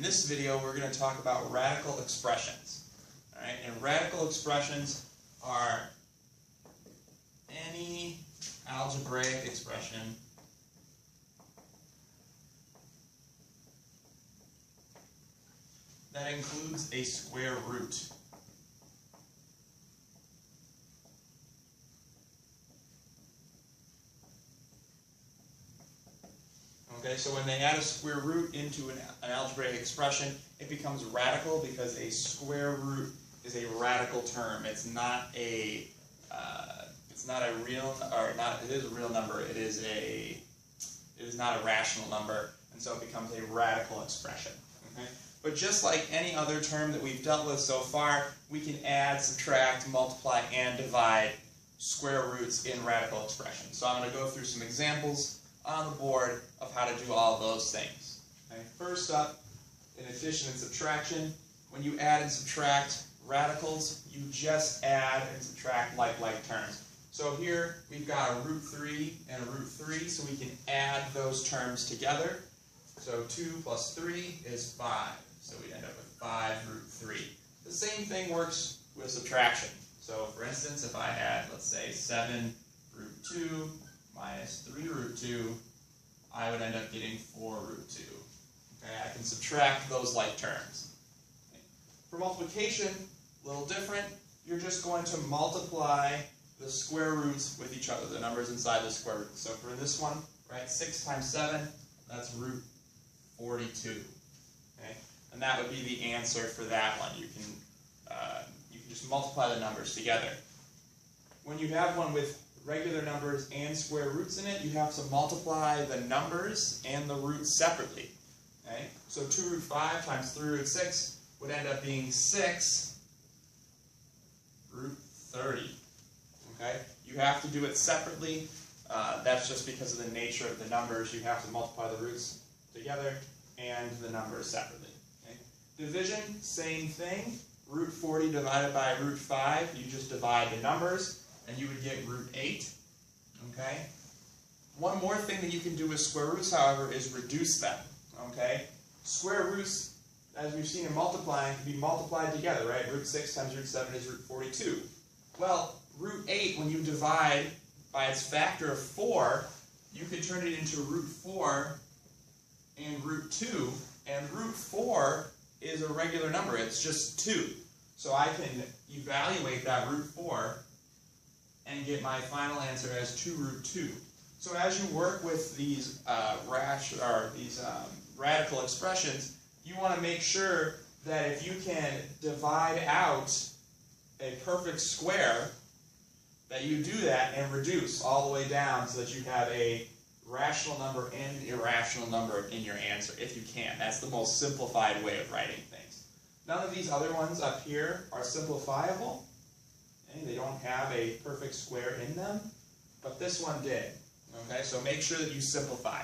In this video, we're going to talk about radical expressions. All right? And radical expressions are any algebraic expression that includes a square root. Okay, so when they add a square root into an algebraic expression, it becomes radical because a square root is a radical term. It's not a real, or not. It is a real number. It is not a rational number, and so it becomes a radical expression. Okay, but just like any other term that we've dealt with so far, we can add, subtract, multiply, and divide square roots in radical expressions. So I'm going to go through some examples on the board of how to do all of those things. Okay. First up, in addition and subtraction, when you add and subtract radicals, you just add and subtract like terms. So here we've got a root 3 and a root 3, so we can add those terms together. So 2 plus 3 is 5, so we end up with 5 root 3. The same thing works with subtraction. So for instance, if I had, let's say, 7 root 2 minus 3 root 2, I would end up getting 4 root 2. Okay, I can subtract those like terms. Okay. For multiplication, a little different. You're just going to multiply the square roots with each other, the numbers inside the square root. So for this one, right, 6 times 7, that's root 42. Okay, and that would be the answer for that one. You can just multiply the numbers together. When you have one with regular numbers and square roots in it, you have to multiply the numbers and the roots separately. Okay? So 2 root 5 times 3 root 6 would end up being 6 root 30. Okay? You have to do it separately. That's just because of the nature of the numbers. You have to multiply the roots together and the numbers separately. Okay? Division, same thing. Root 40 divided by root 5, you just divide the numbers, and you would get root 8. Okay? One more thing that you can do with square roots, however, is reduce them. Okay? Square roots, as we've seen in multiplying, can be multiplied together, right? Root 6 times root 7 is root 42. Well, root 8, when you divide by its factor of 4, you could turn it into root 4 and root 2, and root 4 is a regular number. It's just 2. So I can evaluate that root 4 and get my final answer as 2 root 2. So as you work with these radical expressions, you want to make sure that if you can divide out a perfect square, that you do that and reduce all the way down so that you have a rational number and an irrational number in your answer, if you can. That's the most simplified way of writing things. None of these other ones up here are simplifiable. Okay? They don't have a perfect square in them, but this one did. Okay, so make sure that you simplify.